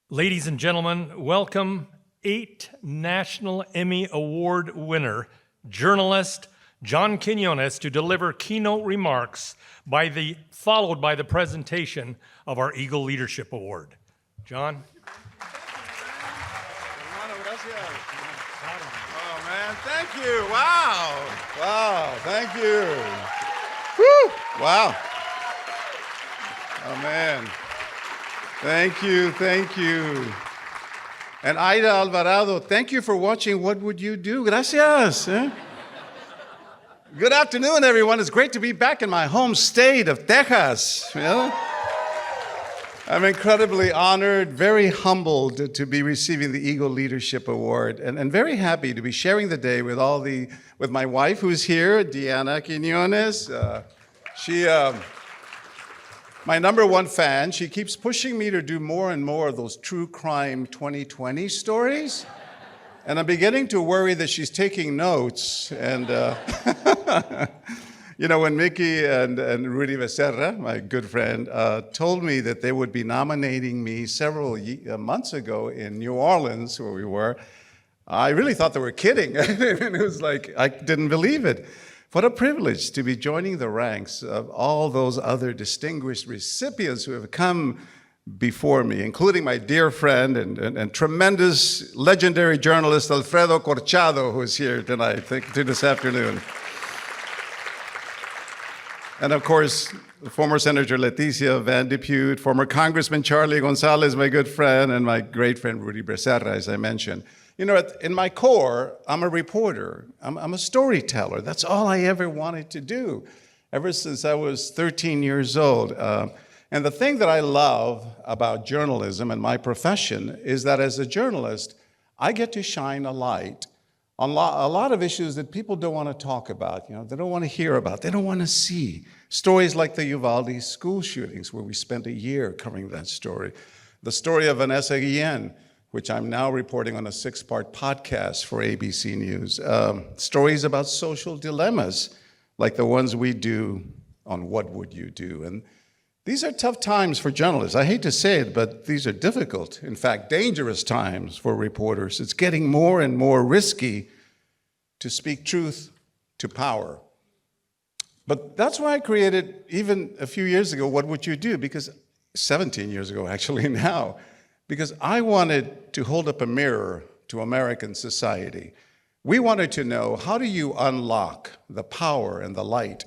Ladies and gentlemen, welcome 8 National Emmy Award winner, journalist John Quiñones to deliver keynote remarks followed by the presentation of our Eagle Leadership Award. John? Oh man, thank you. Wow, thank you. Woo! Wow. Oh man. Thank you. And Aida Alvarado, thank you for watching What Would You Do? Gracias. Good afternoon, everyone. It's great to be back in my home state of Texas. I'm incredibly honored, very humbled to be receiving the Eagle Leadership Award, and very happy to be sharing the day with with my wife who's here, Diana Quiñones. My number one fan. She keeps pushing me to do more and more of those true crime 2020 stories. And I'm beginning to worry that she's taking notes. And, when Mickey and Rudy Becerra, my good friend, told me that they would be nominating me several months ago in New Orleans, where we were, I really thought they were kidding. And it was like, I didn't believe it. What a privilege to be joining the ranks of all those other distinguished recipients who have come before me, including my dear friend and tremendous legendary journalist Alfredo Corchado, who is here tonight, this afternoon. And of course, former Senator Leticia Van Depute, former Congressman Charlie Gonzalez, my good friend, and my great friend Rudy Becerra, as I mentioned. In my core, I'm a reporter. I'm a storyteller. That's all I ever wanted to do, ever since I was 13 years old. And the thing that I love about journalism and my profession is that as a journalist, I get to shine a light on a lot of issues that people don't want to talk about, they don't want to hear about, they don't want to see. Stories like the Uvalde school shootings, where we spent a year covering that story. The story of Vanessa Guillen, which I'm now reporting on a 6-part podcast for ABC News. Stories about social dilemmas, like the ones we do on What Would You Do? And these are tough times for journalists. I hate to say it, but these are difficult, in fact, dangerous times for reporters. It's getting more and more risky to speak truth to power. But that's why I created, even a few years ago, What Would You Do? 17 years ago, actually, now. Because I wanted to hold up a mirror to American society. We wanted to know, how do you unlock the power and the light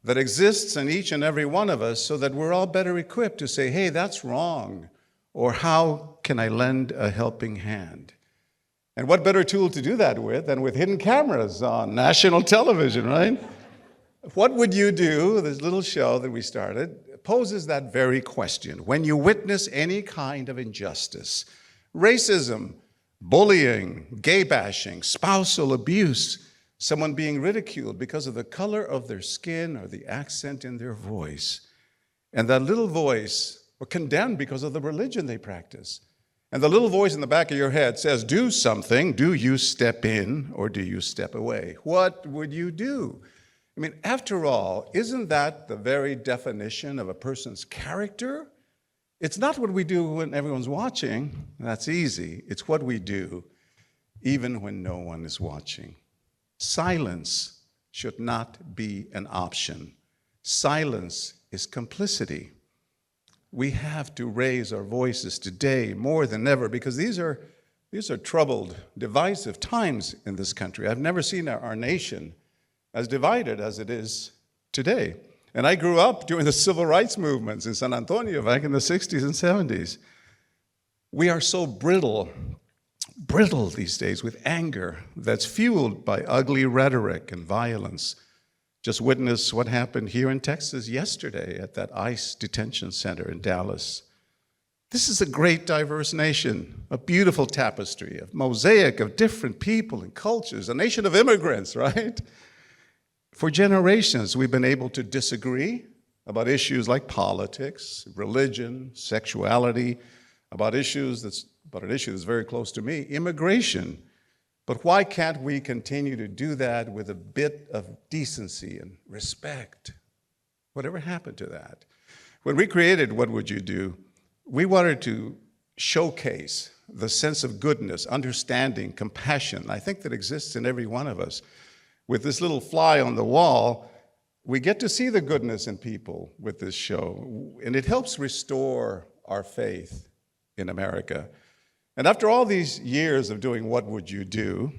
that exists in each and every one of us so that we're all better equipped to say, hey, that's wrong, or how can I lend a helping hand? And what better tool to do that with than with hidden cameras on national television, right? What would you do, this little show that we started, poses that very question. When you witness any kind of injustice, racism, bullying, gay bashing, spousal abuse, someone being ridiculed because of the color of their skin or the accent in their voice, and that little voice, or condemned because of the religion they practice, and the little voice in the back of your head says, do something, do you step in or do you step away? What would you do? After all, isn't that the very definition of a person's character? It's not what we do when everyone's watching. That's easy. It's what we do even when no one is watching. Silence should not be an option. Silence is complicity. We have to raise our voices today more than ever, because these are troubled, divisive times in this country. I've never seen our nation as divided as it is today. And I grew up during the civil rights movements in San Antonio back in the 60s and 70s. We are so brittle these days with anger that's fueled by ugly rhetoric and violence. Just witness what happened here in Texas yesterday at that ICE detention center in Dallas. This is a great diverse nation, a beautiful tapestry, a mosaic of different people and cultures, a nation of immigrants, right? For generations, we've been able to disagree about issues like politics, religion, sexuality, about an issue that's very close to me, immigration. But why can't we continue to do that with a bit of decency and respect? Whatever happened to that? When we created What Would You Do? We wanted to showcase the sense of goodness, understanding, compassion, I think that exists in every one of us. With this little fly on the wall, we get to see the goodness in people with this show, and it helps restore our faith in America. And after all these years of doing What Would You Do,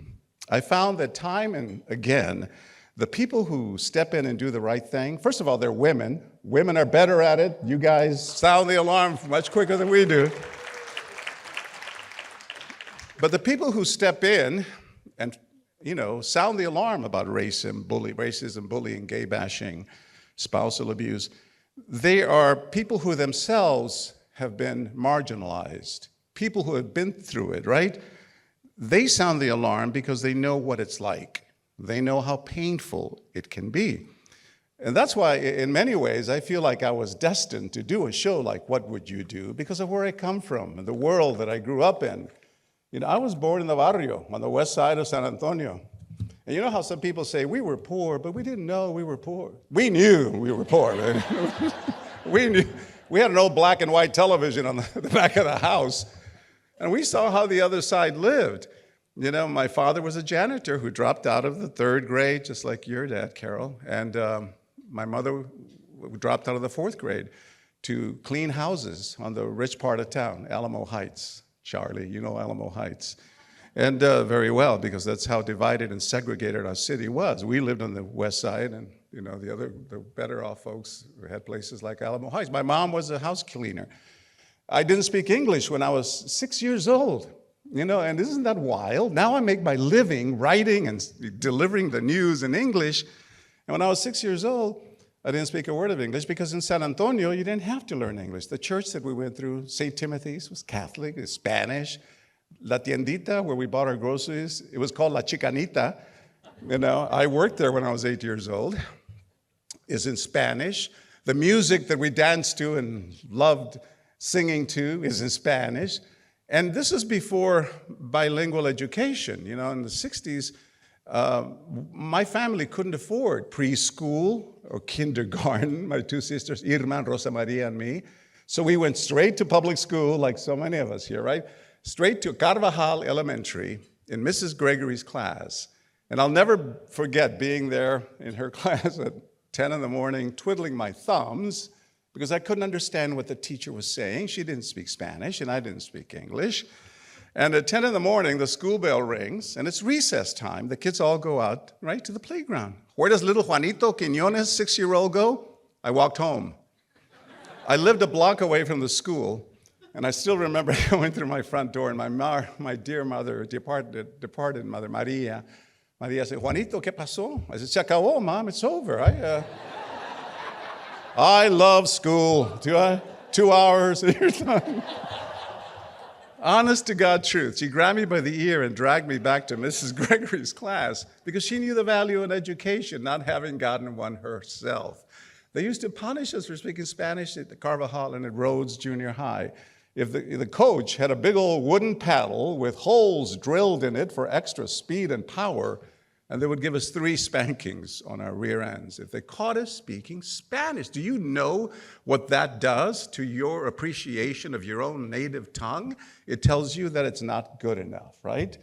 I found that time and again, the people who step in and do the right thing, first of all, they're women. Women are better at it. You guys sound the alarm much quicker than we do. But the people who step in and, sound the alarm about racism, bullying, gay bashing, spousal abuse, they are people who themselves have been marginalized, people who have been through it, right? They sound the alarm because they know what it's like. They know how painful it can be. And that's why, in many ways, I feel like I was destined to do a show like What Would You Do? Because of where I come from and the world that I grew up in. I was born in the barrio, on the west side of San Antonio. And you know how some people say, we were poor, but we didn't know we were poor. We knew we were poor. We knew. We had an old black and white television on the back of the house, and we saw how the other side lived. My father was a janitor who dropped out of the 3rd grade, just like your dad, Carol, and my mother dropped out of the 4th grade to clean houses on the rich part of town, Alamo Heights. Charlie, you know Alamo Heights. And very well, because that's how divided and segregated our city was. We lived on the west side, and the better off folks had places like Alamo Heights. My mom was a house cleaner. I didn't speak English when I was 6 years old, and isn't that wild? Now I make my living writing and delivering the news in English. And when I was 6 years old, I didn't speak a word of English because in San Antonio, you didn't have to learn English. The church that we went through, St. Timothy's, was Catholic, it's Spanish. La Tiendita, where we bought our groceries, it was called La Chicanita. I worked there when I was 8 years old. It's in Spanish. The music that we danced to and loved singing to is in Spanish. And this is before bilingual education. In the 60s, my family couldn't afford preschool or kindergarten, my 2 sisters, Irma, Rosa Maria, and me. So we went straight to public school, like so many of us here, right? Straight to Carvajal Elementary in Mrs. Gregory's class. And I'll never forget being there in her class at 10 in the morning, twiddling my thumbs, because I couldn't understand what the teacher was saying. She didn't speak Spanish, and I didn't speak English. And at 10 in the morning, the school bell rings, and it's recess time. The kids all go out, right, to the playground. Where does little Juanito Quiñones, 6-year-old, go? I walked home. I lived a block away from the school, and I still remember going through my front door, and my dear mother, departed mother, Maria said, Juanito, ¿qué pasó? I said, se acabó, Mom, it's over. I love school. 2 hours, and you're done. Honest to God truth. She grabbed me by the ear and dragged me back to Mrs. Gregory's class because she knew the value in education, not having gotten one herself. They used to punish us for speaking Spanish at the Carvajal and at Rhodes Junior High. If the coach had a big old wooden paddle with holes drilled in it for extra speed and power, and they would give us 3 spankings on our rear ends if they caught us speaking Spanish. Do you know what that does to your appreciation of your own native tongue? It tells you that it's not good enough, right?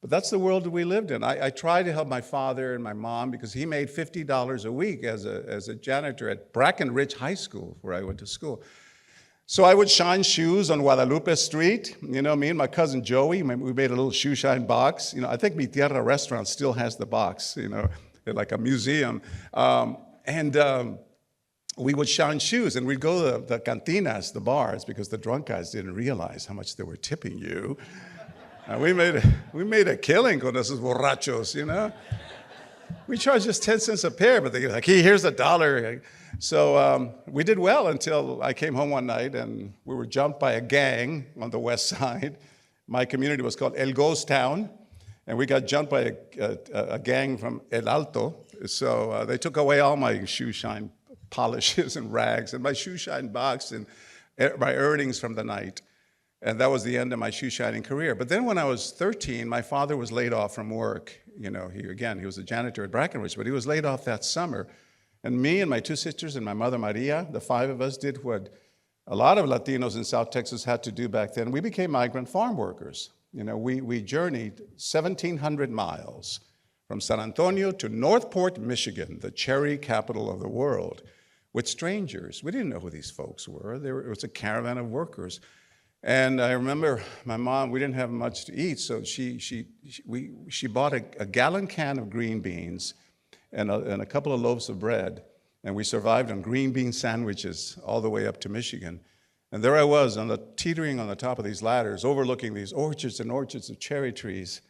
But that's the world that we lived in. I tried to help my father and my mom because he made $50 a week as a janitor at Brackenridge High School, where I went to school. So I would shine shoes on Guadalupe Street. Me and my cousin Joey, we made a little shoe shine box. I think Mi Tierra restaurant still has the box, like a museum. We would shine shoes, and we'd go to the cantinas, the bars, because the drunk guys didn't realize how much they were tipping you. And we made a killing con esos borrachos, We charged just 10 cents a pair, but they're like, hey, here's $1. So we did well until I came home one night and we were jumped by a gang on the west side. My community was called El Ghost Town, and we got jumped by a gang from El Alto. So they took away all my shoe shine polishes and rags and my shoe shine box and my earnings from the night. And that was the end of my shoe shining career. But then when I was 13, my father was laid off from work. He was a janitor at Brackenridge, but he was laid off that summer. And me and my 2 sisters and my mother, Maria, the 5 of us did what a lot of Latinos in South Texas had to do back then. We became migrant farm workers. We journeyed 1,700 miles from San Antonio to Northport, Michigan, the cherry capital of the world, with strangers. We didn't know who these folks were. It was a caravan of workers. And I remember my mom, we didn't have much to eat, so she bought a gallon can of green beans and a couple of loaves of bread, and we survived on green bean sandwiches all the way up to Michigan. And there I was teetering on the top of these ladders, overlooking these orchards and orchards of cherry trees.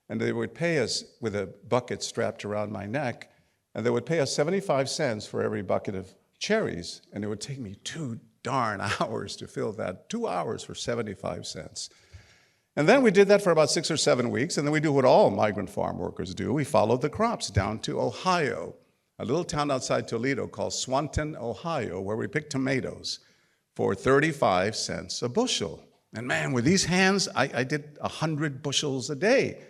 And they would pay us with a bucket strapped around my neck, and they would pay us 75 cents for every bucket of cherries, and it would take me 2 darn hours to fill that, 2 hours for 75 cents. And then we did that for about 6 or 7 weeks, and then we do what all migrant farm workers do. We followed the crops down to Ohio, a little town outside Toledo called Swanton, Ohio, where we picked tomatoes for 35 cents a bushel. And man, with these hands, I did 100 bushels a day.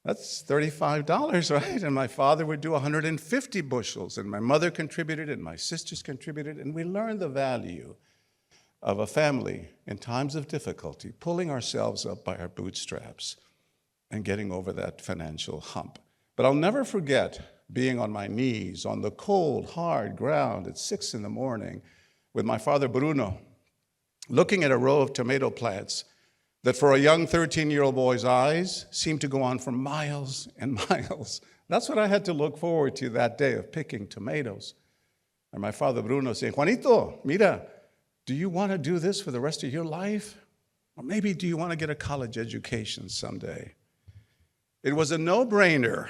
That's $35, right? And my father would do 150 bushels, and my mother contributed, and my sisters contributed, and we learned the value of a family in times of difficulty, pulling ourselves up by our bootstraps and getting over that financial hump. But I'll never forget being on my knees on the cold, hard ground at 6 in the morning with my father Bruno, looking at a row of tomato plants that for a young 13-year-old boy's eyes seemed to go on for miles and miles. That's what I had to look forward to that day of picking tomatoes. And my father Bruno saying, Juanito, mira, do you want to do this for the rest of your life? Or maybe do you want to get a college education someday? It was a no-brainer.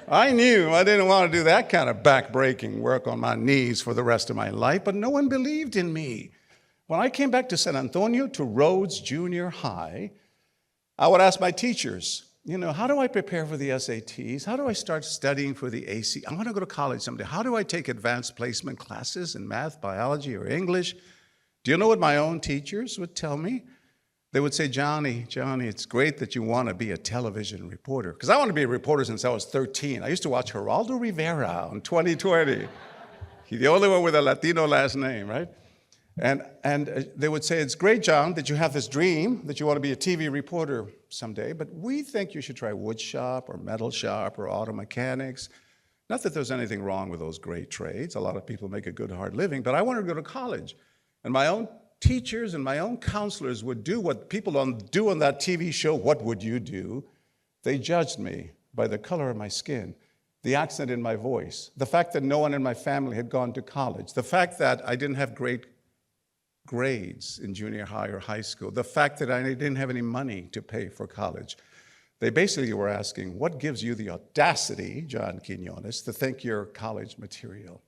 I knew I didn't want to do that kind of back-breaking work on my knees for the rest of my life, but no one believed in me. When I came back to San Antonio, to Rhodes Junior High, I would ask my teachers, how do I prepare for the SATs? How do I start studying for the AC? I want to go to college someday. How do I take advanced placement classes in math, biology, or English? Do you know what my own teachers would tell me? They would say, Johnny, it's great that you want to be a television reporter. Because I want to be a reporter since I was 13. I used to watch Geraldo Rivera on 2020. He's the only one with a Latino last name, right? And they would say, it's great, John, that you have this dream, that you want to be a TV reporter someday, but we think you should try wood shop or metal shop or auto mechanics. Not that there's anything wrong with those great trades. A lot of people make a good, hard living, but I wanted to go to college. And my own teachers and my own counselors would do what people do on that TV show, What Would You Do? They judged me by the color of my skin, the accent in my voice, the fact that no one in my family had gone to college, the fact that I didn't have great grades in junior high or high school, the fact that I didn't have any money to pay for college. They basically were asking, what gives you the audacity, John Quiñones, to think you're college material?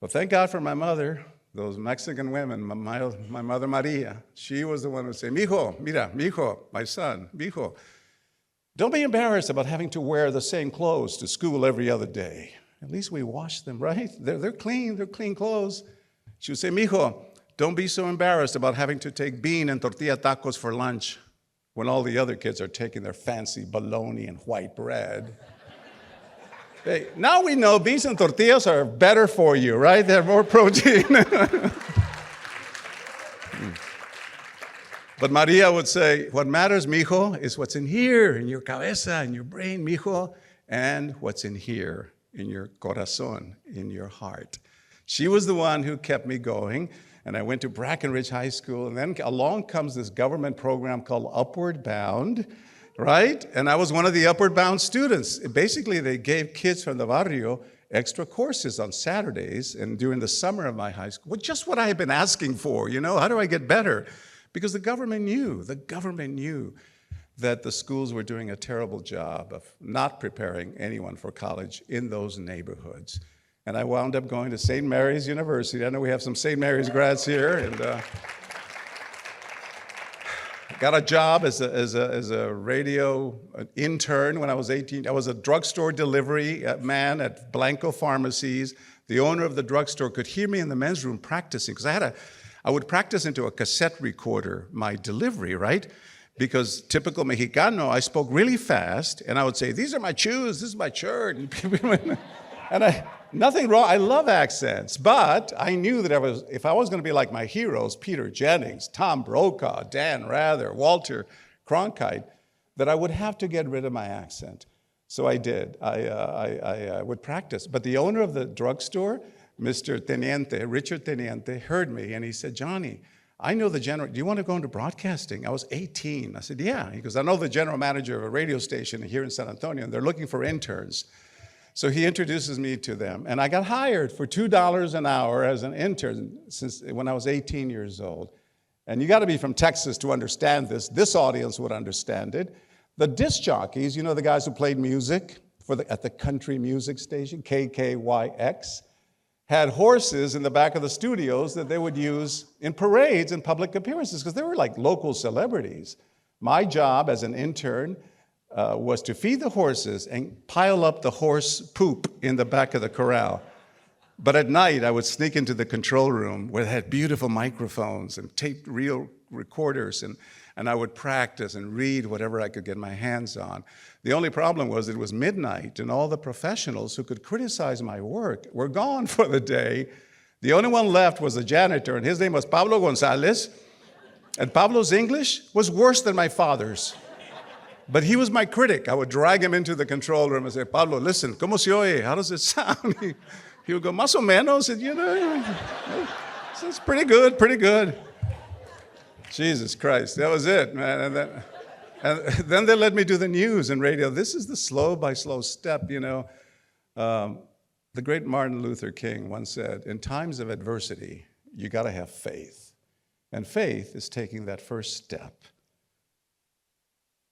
But thank God for my mother, those Mexican women, my mother Maria. She was the one who would say, mijo, mira, mijo, my son, mijo, don't be embarrassed about having to wear the same clothes to school every other day. At least we wash them, right? They're clean clothes. She would say, mijo, don't be so embarrassed about having to take bean and tortilla tacos for lunch when all the other kids are taking their fancy bologna and white bread. Hey, now we know beans and tortillas are better for you, right? They have more protein. But Maria would say, what matters, mijo, is what's in here, in your cabeza, in your brain, mijo, and what's in here, in your corazón, in your heart. She was the one who kept me going. And I went to Brackenridge High School, and then along comes this government program called Upward Bound, right? And I was one of the Upward Bound students. Basically, they gave kids from the barrio extra courses on Saturdays and during the summer of my high school. Well, just what I had been asking for, how do I get better? Because the government knew that the schools were doing a terrible job of not preparing anyone for college in those neighborhoods. And I wound up going to St. Mary's University. I know we have some St. Mary's grads here. And got a job as a radio intern when I was 18. I was a drugstore delivery man at Blanco Pharmacies. The owner of the drugstore could hear me in the men's room practicing, because I would practice into a cassette recorder my delivery, right? Because typical Mexicano, I spoke really fast, and I would say, these are my shoes, this is my shirt. And Nothing wrong. I love accents, but I knew that if I was going to be like my heroes, Peter Jennings, Tom Brokaw, Dan Rather, Walter Cronkite, that I would have to get rid of my accent. So I did. I would practice. But the owner of the drugstore, Mr. Teniente, Richard Teniente, heard me and he said, Johnny, I know the general, do you want to go into broadcasting? I was 18. I said, yeah. He goes, I know the general manager of a radio station here in San Antonio, and they're looking for interns. So he introduces me to them, and I got hired for $2 an hour as an intern since when I was 18 years old. And you got to be from Texas to understand this. This audience would understand it. The disc jockeys, you know, the guys who played music at the country music station, KKYX, had horses in the back of the studios that they would use in parades and public appearances because they were like local celebrities. My job as an intern was to feed the horses and pile up the horse poop in the back of the corral. But at night, I would sneak into the control room where they had beautiful microphones and taped reel recorders, and I would practice and read whatever I could get my hands on. The only problem was it was midnight, and all the professionals who could criticize my work were gone for the day. The only one left was the janitor, and his name was Pablo Gonzalez. And Pablo's English was worse than my father's. But he was my critic. I would drag him into the control room and say, Pablo, listen, ¿cómo se oye? How does it sound? He would go, más o menos. And, you know, it's pretty good, pretty good. Jesus Christ, that was it, man. And then they let me do the news and radio. This is the slow by slow step, you know. The great Martin Luther King once said, in times of adversity, you got to have faith. And faith is taking that first step.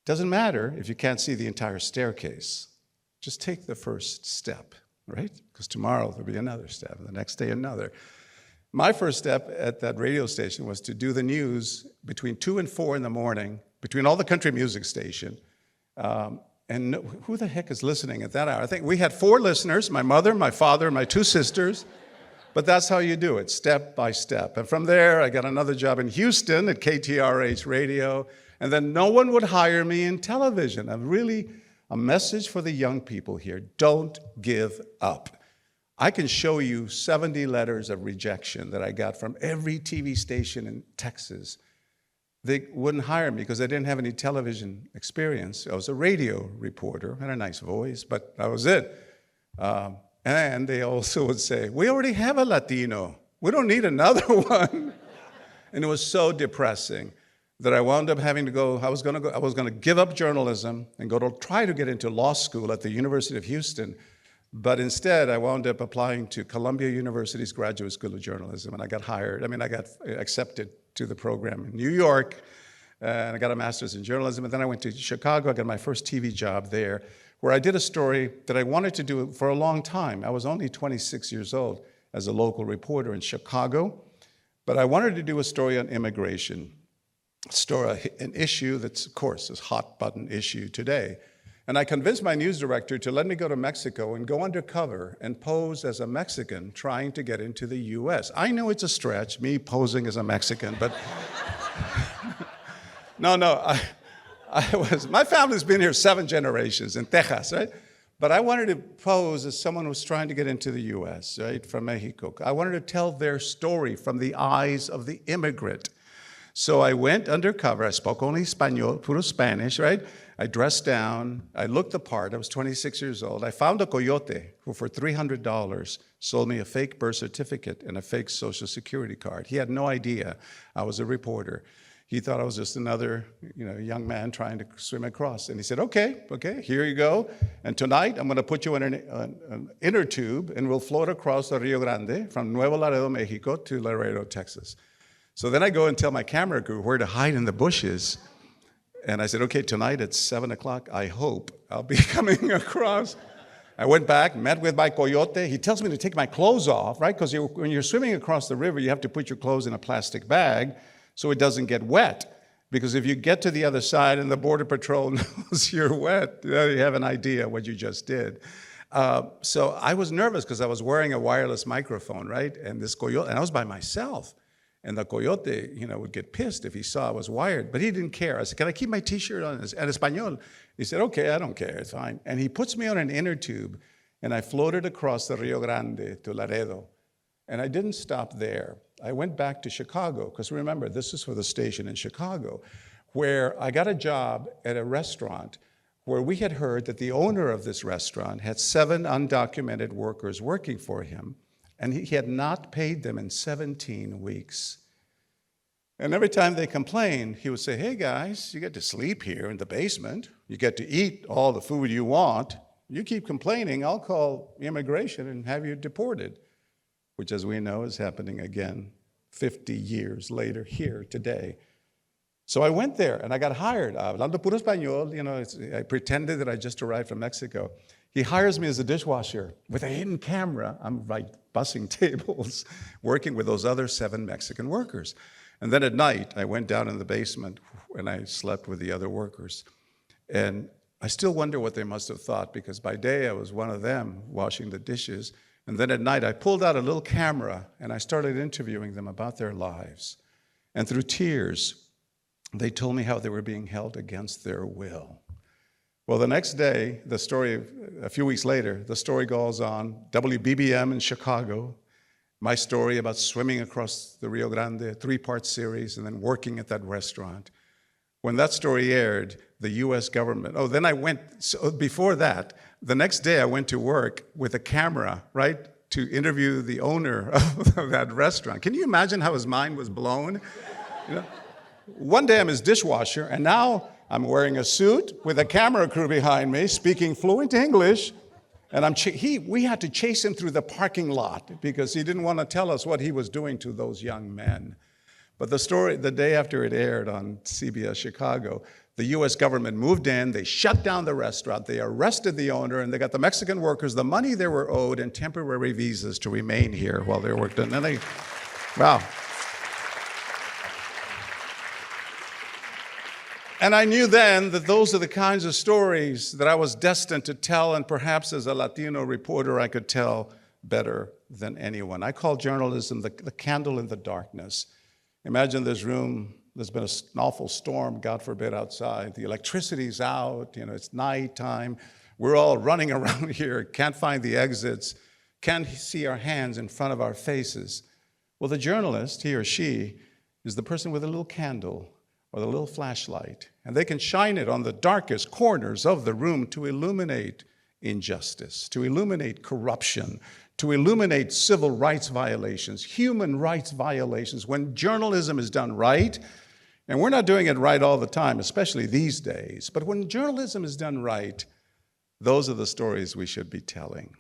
Doesn't matter if you can't see the entire staircase. Just take the first step, right? Because tomorrow there'll be another step, and the next day another. My first step at that radio station was to do the news between 2 and 4 in the morning, between all the country music station. And who the heck is listening at that hour? I think we had 4 listeners, my mother, my father, my 2 sisters. But that's how you do it, step by step. And from there, I got another job in Houston at KTRH Radio. And then no one would hire me in television. A message for the young people here. Don't give up. I can show you 70 letters of rejection that I got from every TV station in Texas. They wouldn't hire me because I didn't have any television experience. I was a radio reporter, had a nice voice, but that was it. And they also would say, we already have a Latino. We don't need another one. And it was so depressing that I wound up having to go. I was going to give up journalism and try to get into law school at the University of Houston. But instead, I wound up applying to Columbia University's Graduate School of Journalism, and I got hired. I got accepted to the program in New York, and I got a master's in journalism. And then I went to Chicago. I got my first TV job there, where I did a story that I wanted to do for a long time. I was only 26 years old as a local reporter in Chicago, but I wanted to do a story on immigration, an issue that's, of course, a hot-button issue today. And I convinced my news director to let me go to Mexico and go undercover and pose as a Mexican trying to get into the U.S. I know it's a stretch, me posing as a Mexican, but my family's been here 7 generations in Texas, right? But I wanted to pose as someone who was trying to get into the U.S., right, from Mexico. I wanted to tell their story from the eyes of the immigrant. So I went undercover. I spoke only Español, puro Spanish, right? I dressed down. I looked the part. I was 26 years old. I found a coyote who, for $300, sold me a fake birth certificate and a fake Social Security card. He had no idea I was a reporter. He thought I was just another, young man trying to swim across. And he said, okay, here you go. And tonight, I'm going to put you in an inner tube, and we'll float across the Rio Grande from Nuevo Laredo, Mexico, to Laredo, Texas. So then I go and tell my camera crew where to hide in the bushes. And I said, okay, tonight at 7 o'clock, I hope I'll be coming across. I went back, met with my coyote. He tells me to take my clothes off, right? Because when you're swimming across the river, you have to put your clothes in a plastic bag so it doesn't get wet. Because if you get to the other side and the Border Patrol knows you're wet, you have an idea what you just did. So I was nervous because I was wearing a wireless microphone, right? And this coyote, and I was by myself. And the coyote, would get pissed if he saw I was wired, but he didn't care. I said, can I keep my T-shirt on? And Espanol. He said, okay, I don't care, it's fine. And he puts me on an inner tube, and I floated across the Rio Grande to Laredo. And I didn't stop there. I went back to Chicago, because remember, this is for the station in Chicago, where I got a job at a restaurant where we had heard that the owner of this restaurant had 7 undocumented workers working for him, and he had not paid them in 17 weeks. And every time they complained, he would say, hey guys, you get to sleep here in the basement. You get to eat all the food you want. You keep complaining, I'll call immigration and have you deported, which as we know is happening again 50 years later here today. So I went there and I got hired. Hablando puro español, I pretended that I just arrived from Mexico. He hires me as a dishwasher with a hidden camera. I'm like bussing tables, working with those other 7 Mexican workers. And then at night, I went down in the basement and I slept with the other workers. And I still wonder what they must have thought, because by day I was one of them washing the dishes. And then at night, I pulled out a little camera and I started interviewing them about their lives. And through tears, they told me how they were being held against their will. Well, the next day, a few weeks later, the story goes on, WBBM in Chicago, my story about swimming across the Rio Grande, a 3-part series, and then working at that restaurant. When that story aired, the US government, before that, the next day I went to work with a camera, right, to interview the owner of that restaurant. Can you imagine how his mind was blown? One day I'm his dishwasher, and now I'm wearing a suit with a camera crew behind me, speaking fluent English, and we had to chase him through the parking lot because he didn't want to tell us what he was doing to those young men. But the story, the day after it aired on CBS Chicago, the US government moved in, they shut down the restaurant, they arrested the owner, and they got the Mexican workers the money they were owed and temporary visas to remain here while they worked. And then wow. And I knew then that those are the kinds of stories that I was destined to tell, and perhaps as a Latino reporter, I could tell better than anyone. I call journalism the candle in the darkness. Imagine this room, there's been an awful storm, God forbid, outside. The electricity's out, it's nighttime. We're all running around here, can't find the exits, can't see our hands in front of our faces. Well, the journalist, he or she, is the person with a little candle or the little flashlight, and they can shine it on the darkest corners of the room to illuminate injustice, to illuminate corruption, to illuminate civil rights violations, human rights violations. When journalism is done right, and we're not doing it right all the time, especially these days, but when journalism is done right, those are the stories we should be telling.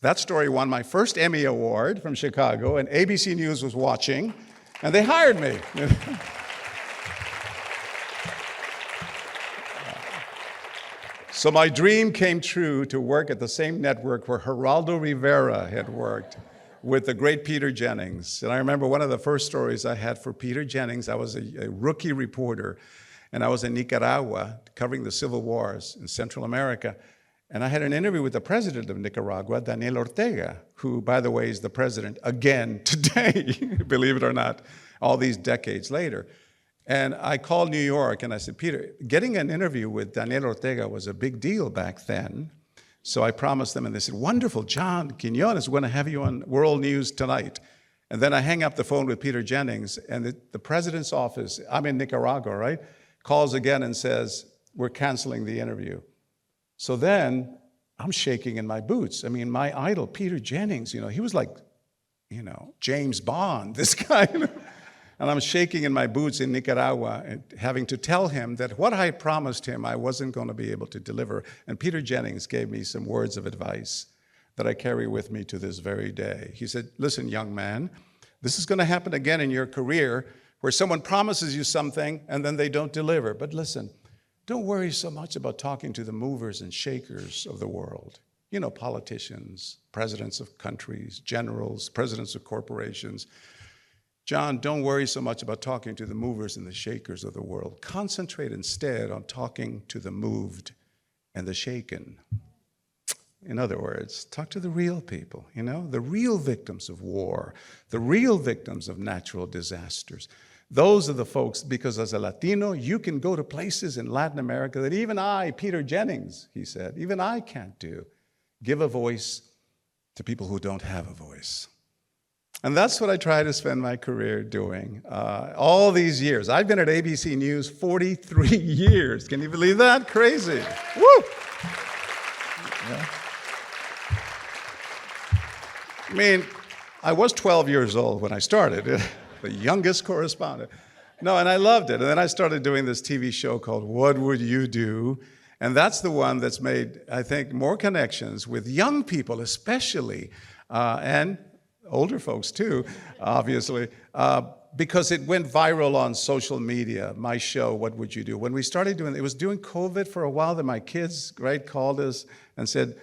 That story won my first Emmy Award from Chicago, and ABC News was watching, and they hired me. So my dream came true to work at the same network where Geraldo Rivera had worked with the great Peter Jennings. And I remember one of the first stories I had for Peter Jennings, I was a rookie reporter, and I was in Nicaragua covering the civil wars in Central America. And I had an interview with the president of Nicaragua, Daniel Ortega, who, by the way, is the president again today, believe it or not, all these decades later. And I called New York and I said, Peter, getting an interview with Daniel Ortega was a big deal back then. So I promised them, and they said, wonderful, John Quiñones, we're going to have you on World News tonight. And then I hang up the phone with Peter Jennings, and the president's office, I'm in Nicaragua, right, calls again and says, we're canceling the interview. So then I'm shaking in my boots. I mean, my idol, Peter Jennings, he was like, James Bond, this guy. And I'm shaking in my boots in Nicaragua and having to tell him that what I promised him I wasn't going to be able to deliver. And Peter Jennings gave me some words of advice that I carry with me to this very day. He said, listen, young man, this is going to happen again in your career where someone promises you something and then they don't deliver. But listen, don't worry so much about talking to the movers and shakers of the world. Politicians, presidents of countries, generals, presidents of corporations. John, don't worry so much about talking to the movers and the shakers of the world. Concentrate instead on talking to the moved and the shaken. In other words, talk to the real people, the real victims of war, the real victims of natural disasters. Those are the folks, because as a Latino, you can go to places in Latin America that even I, Peter Jennings, he said, even I can't do. give a voice to people who don't have a voice. And that's what I try to spend my career doing. All these years. I've been at ABC News 43 years. Can you believe that? Crazy. Woo! Yeah. I mean, I was 12 years old when I started, the youngest correspondent. No, and I loved it. And then I started doing this TV show called What Would You Do? And that's the one that's made, I think, more connections with young people especially, and older folks too, obviously, because it went viral on social media, my show, What Would You Do? When we started doing it, was during COVID for a while that my kids, right, called us and said,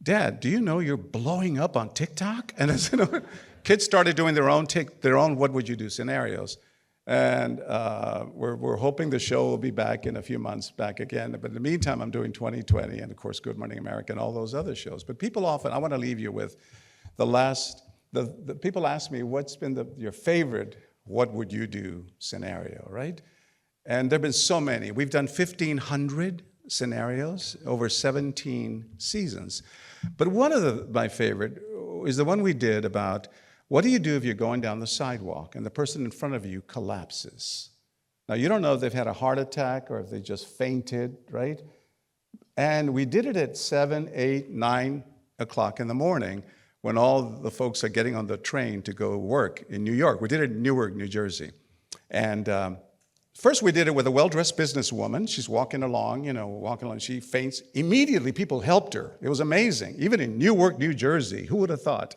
Dad, do you know you're blowing up on TikTok? And I said, kids started doing their own What Would You Do scenarios. And we're hoping the show will be back in a few months, back again. But in the meantime, I'm doing 2020 and, of course, Good Morning America and all those other shows. But people often, I want to leave you with the people ask me, what's been your favorite What Would You Do scenario, right? And there have been so many. We've done 1,500 scenarios over 17 seasons. But one of my favorite is the one we did about what do you do if you're going down the sidewalk and the person in front of you collapses? Now, you don't know if they've had a heart attack or if they just fainted, right? And we did it at 7, 8, 9 o'clock in the morning when all the folks are getting on the train to go work in New York. We did it in Newark, New Jersey. And first we did it with a well-dressed businesswoman. She's walking along, she faints. Immediately, people helped her. It was amazing. Even in Newark, New Jersey, who would have thought?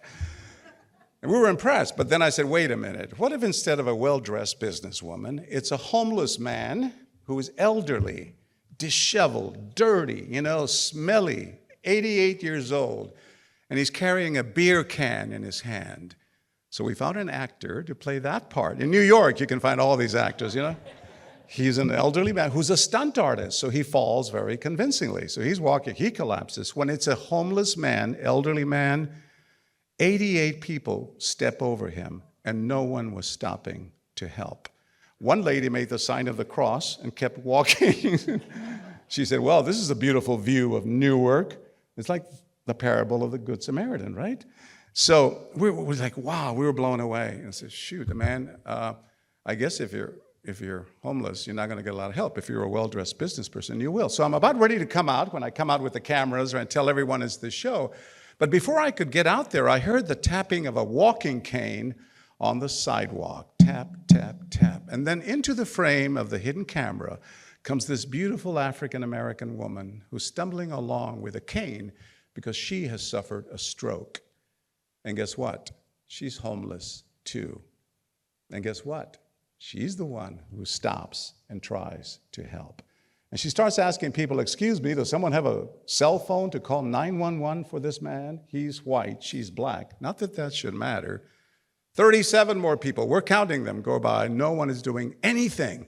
And we were impressed, but then I said, wait a minute. What if instead of a well-dressed businesswoman, it's a homeless man who is elderly, disheveled, dirty, smelly, 88 years old, and he's carrying a beer can in his hand. So we found an actor to play that part. In New York, you can find all these actors, He's an elderly man who's a stunt artist, so he falls very convincingly. So he's walking, he collapses. When it's a homeless man, elderly man, 88 people step over him, and no one was stopping to help. One lady made the sign of the cross and kept walking. She said, well, this is a beautiful view of Newark. It's like the parable of the Good Samaritan, right? So we were like, wow, we were blown away. And I said, shoot, man, I guess if you're homeless, you're not going to get a lot of help. If you're a well-dressed business person, you will. So I'm about ready to come out when I come out with the cameras and tell everyone it's the show. But before I could get out there, I heard the tapping of a walking cane on the sidewalk. Tap, tap, tap. And then into the frame of the hidden camera comes this beautiful African-American woman who's stumbling along with a cane because she has suffered a stroke. And guess what? She's homeless too. And guess what? She's the one who stops and tries to help. And she starts asking people, excuse me, does someone have a cell phone to call 911 for this man? He's white, she's black. Not that that should matter. 37 more people, we're counting them, go by. No one is doing anything.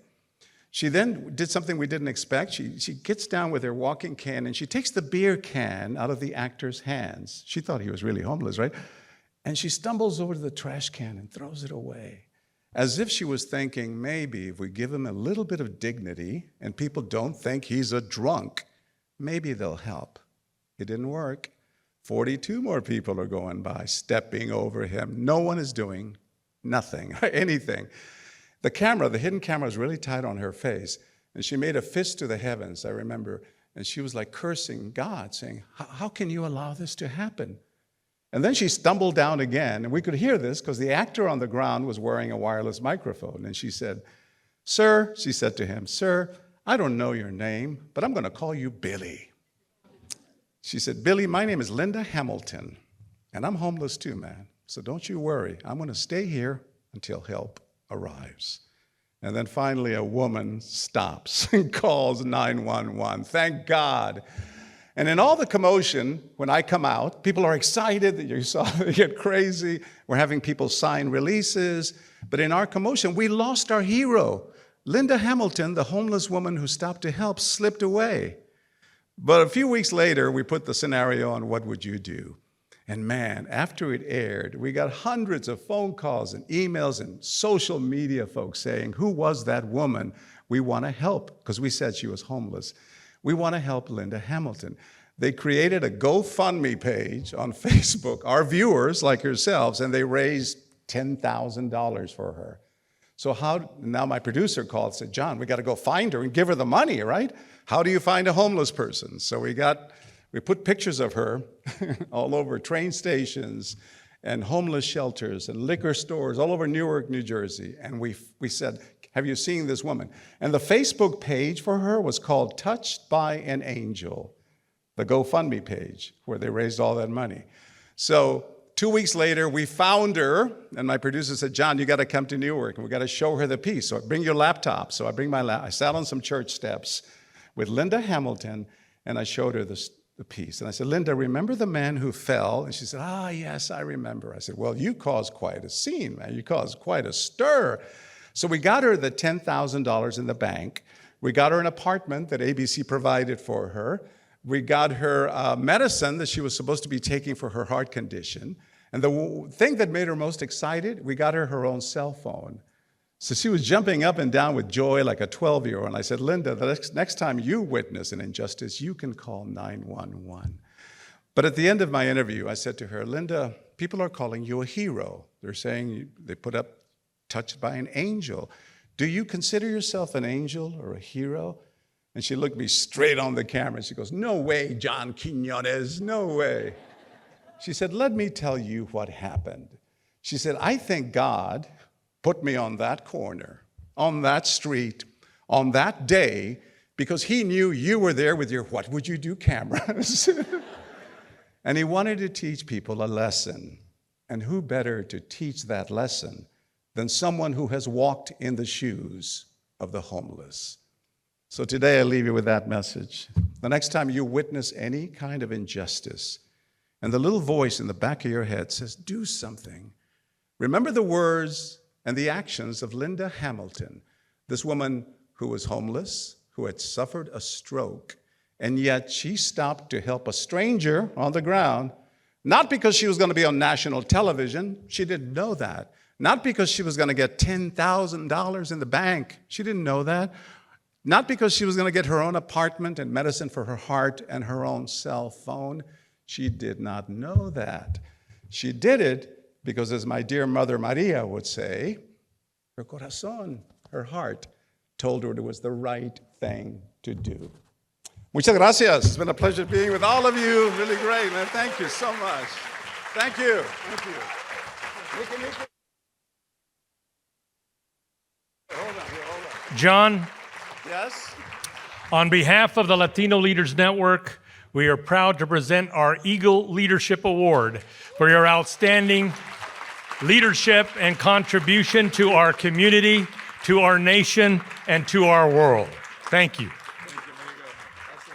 She then did something we didn't expect. She gets down with her walking can and she takes the beer can out of the actor's hands. She thought he was really homeless, right? And she stumbles over to the trash can and throws it away. As if she was thinking, maybe if we give him a little bit of dignity and people don't think he's a drunk, maybe they'll help. It didn't work. 42 more people are going by, stepping over him. No one is doing nothing, anything. The hidden camera is really tight on her face, and she made a fist to the heavens, I remember, and she was like cursing God, saying, how can you allow this to happen? And then she stumbled down again, and we could hear this because the actor on the ground was wearing a wireless microphone. And she said, sir, she said to him, sir, I don't know your name, but I'm going to call you Billy. She said, Billy, my name is Linda Hamilton, and I'm homeless too, man. So don't you worry. I'm going to stay here until help arrives. And then finally, a woman stops and calls 911. Thank God. And in all the commotion, when I come out, people are excited that you saw they get crazy. We're having people sign releases. But in our commotion, we lost our hero. Linda Hamilton, the homeless woman who stopped to help, slipped away. But a few weeks later, we put the scenario on What Would You Do? And man, after it aired, we got hundreds of phone calls and emails and social media folks saying, who was that woman? We want to help, because we said she was homeless. We want to help Linda Hamilton. They created a GoFundMe page on Facebook, our viewers like yourselves, and they raised $10,000 for her. So now my producer called and said, John, we got to go find her and give her the money, right? How do you find a homeless person? So we put pictures of her all over train stations and homeless shelters and liquor stores all over Newark, New Jersey. And we said, have you seen this woman? And the Facebook page for her was called Touched by an Angel, the GoFundMe page where they raised all that money. So 2 weeks later, we found her, and my producer said, John, you got to come to Newark, and we got to show her the piece. So bring your laptop. So I sat on some church steps with Linda Hamilton, and I showed her the piece. And I said, Linda, remember the man who fell? And she said, yes, I remember. I said, well, you caused quite a scene, man. You caused quite a stir. So we got her the $10,000 in the bank. We got her an apartment that ABC provided for her. We got her medicine that she was supposed to be taking for her heart condition. And the thing that made her most excited, we got her own cell phone. So she was jumping up and down with joy like a 12-year-old. And I said, Linda, the next time you witness an injustice, you can call 911. But at the end of my interview, I said to her, Linda, people are calling you a hero. They're saying they put up touched by an angel. Do you consider yourself an angel or a hero? And she looked me straight on the camera. She goes, no way, John Quiñones, no way. She said, let me tell you what happened. She said, I think God put me on that corner, on that street, on that day, because he knew you were there with your what would you do cameras. And he wanted to teach people a lesson. And who better to teach that lesson than someone who has walked in the shoes of the homeless? So today I leave you with that message. The next time you witness any kind of injustice, and the little voice in the back of your head says, do something, remember the words and the actions of Linda Hamilton, this woman who was homeless, who had suffered a stroke, and yet she stopped to help a stranger on the ground, not because she was going to be on national television. She didn't know that. Not because she was going to get $10,000 in the bank. She didn't know that. Not because she was going to get her own apartment and medicine for her heart and her own cell phone. She did not know that. She did it because, as my dear mother Maria would say, her corazón, her heart, told her it was the right thing to do. Muchas gracias. It's been a pleasure being with all of you. Really great, man. Thank you so much. Thank you. Thank you. Hold on. John, Yes? on behalf of the Latino Leaders Network, we are proud to present our Eagle Leadership Award for your outstanding leadership and contribution to our community, to our nation, and to our world. Thank you. Thank you. There you go. That's it.